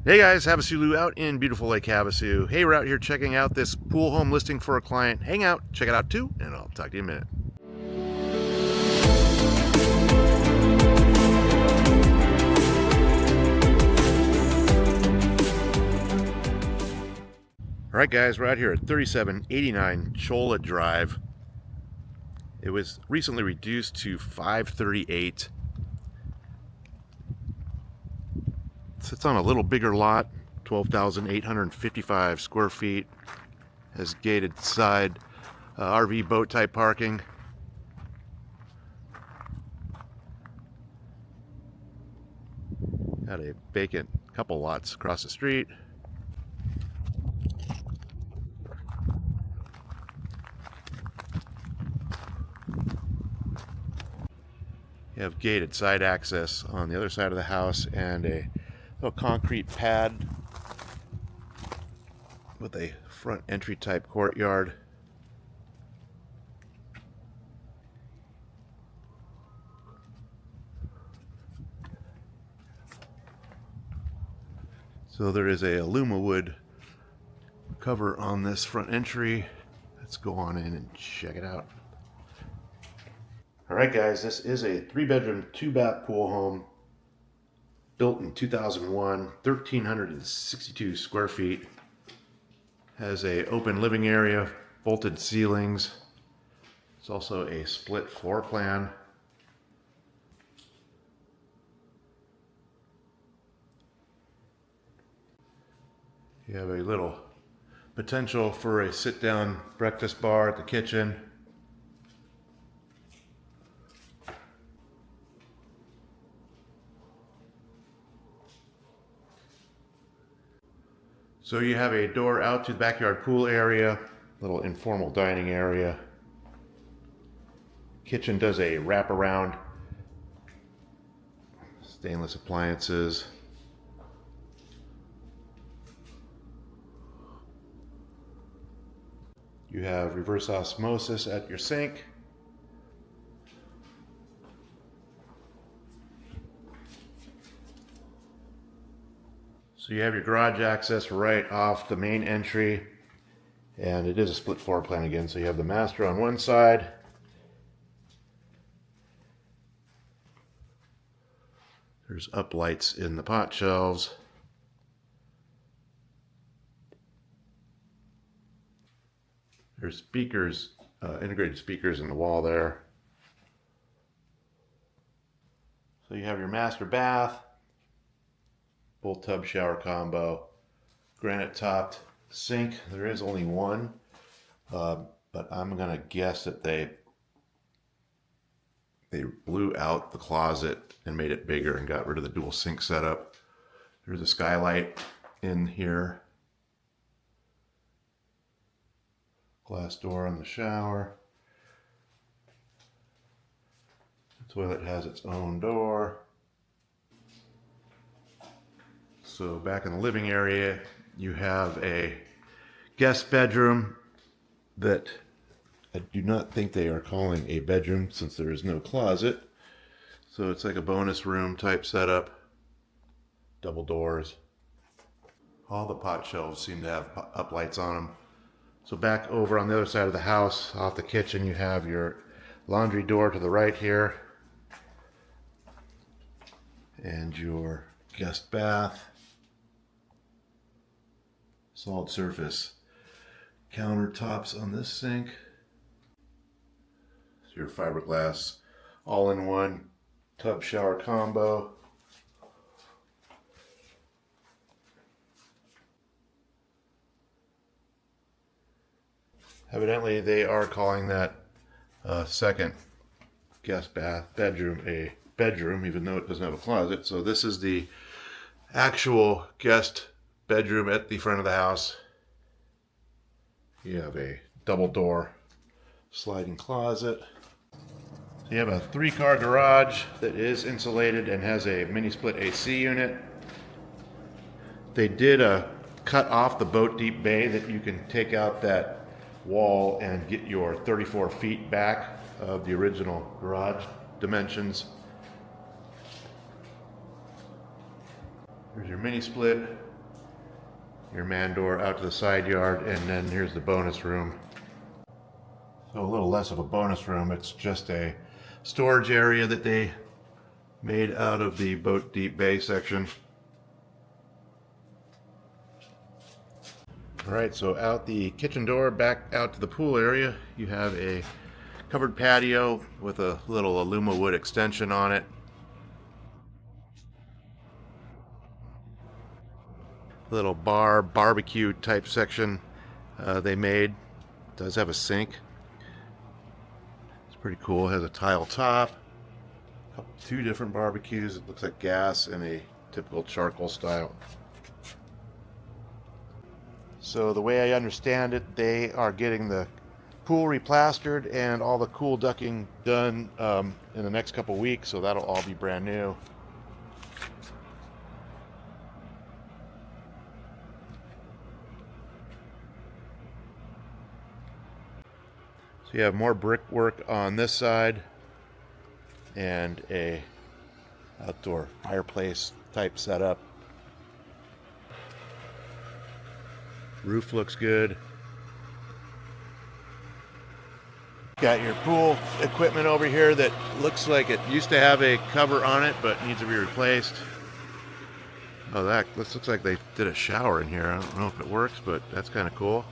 Hey guys, HavasuLew out in beautiful Lake Havasu. Hey, we're out here checking out this pool home listing for a client. Hang out, check it out too, and I'll talk to you in a minute. All right guys, we're out here at 3789 Cholla Drive. It was recently reduced to 538. Sits on a little bigger lot, 12,855 square feet. Has gated side RV boat type parking. Got a vacant couple lots across the street. You have gated side access on the other side of the house and a little concrete pad with a front entry type courtyard. So there is a aluma wood cover on this front entry. Let's go on in and check it out. All right guys, this is a 3-bedroom, 2-bath pool home built in 2001, 1,362 square feet. Has a open living area, vaulted ceilings. It's also a split floor plan. You have a little potential for a sit-down breakfast bar at the kitchen. So you have a door out to the backyard pool area, little informal dining area. Kitchen does a wraparound, stainless appliances. You have reverse osmosis at your sink. So you have your garage access right off the main entry, and it is a split floor plan again. So you have the master on one side, there's up lights in the pot shelves. There's speakers, integrated speakers in the wall there. So you have your master bath, full tub shower combo, granite topped sink. There is only one, but I'm gonna guess that they blew out the closet and made it bigger and got rid of the dual sink setup. There's a skylight in here. Glass door on the shower. The toilet has its own door. So back in the living area, you have a guest bedroom that I do not think they are calling a bedroom since there is no closet. So it's like a bonus room type setup. Double doors. All the pot shelves seem to have up lights on them. So back over on the other side of the house, off the kitchen, you have your laundry door to the right here. And your guest bath. Solid surface countertops on this sink. So your fiberglass all-in-one tub shower combo. Evidently they are calling that second guest bath bedroom a bedroom, even though it doesn't have a closet. So this is the actual guest bedroom at the front of the house. You have a double door sliding closet. So you have a 3-car garage that is insulated and has a mini split AC unit. They did cut off the boat deep bay that you can take out that wall and get your 34 feet back of the original garage dimensions. There's your mini split your man door out to the side yard, and then here's the bonus room. So a little less of a bonus room, it's just a storage area that they made out of the boat deep bay section. Alright, so out the kitchen door, back out to the pool area, you have a covered patio with a little aluma wood extension on it. Little bar, barbecue type section they made. It does have a sink. It's pretty cool. It has a tile top. Two different barbecues. It looks like gas and a typical charcoal style. So the way I understand it, they are getting the pool replastered and all the cool ducting done in the next couple weeks, so that'll all be brand new. So you have more brickwork on this side and a outdoor fireplace type setup. Roof looks good. Got your pool equipment over here that looks like it used to have a cover on it but needs to be replaced. Oh, this looks like they did a shower in here. I don't know if it works, but that's kind of cool.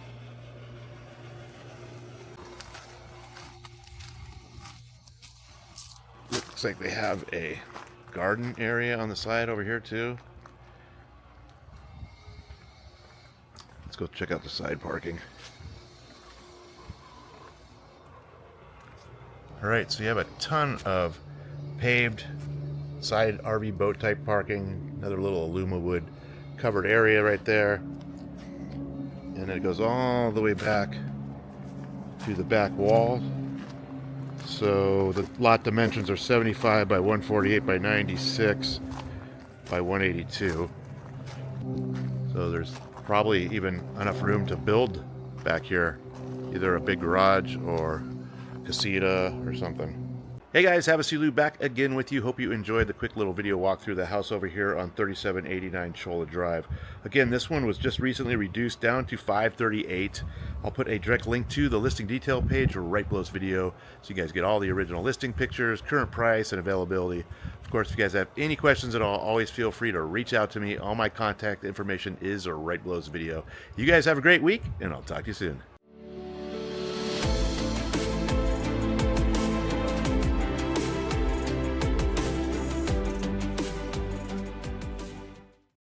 Looks like they have a garden area on the side over here too. Let's go check out the side parking. Alright, so you have a ton of paved side RV boat type parking. Another little aluma wood covered area right there. And it goes all the way back to the back wall. So the lot dimensions are 75 by 148 by 96 by 182. So there's probably even enough room to build back here, either a big garage or casita or something. Hey guys, HavasuLew back again with you. Hope you enjoyed the quick little video walk through the house over here on 3789 Cholla Drive. Again, this one was just recently reduced down to $538. I'll put a direct link to the listing detail page right below this video so you guys get all the original listing pictures, current price, and availability. Of course, if you guys have any questions at all, always feel free to reach out to me. All my contact information is right below this video. You guys have a great week, and I'll talk to you soon.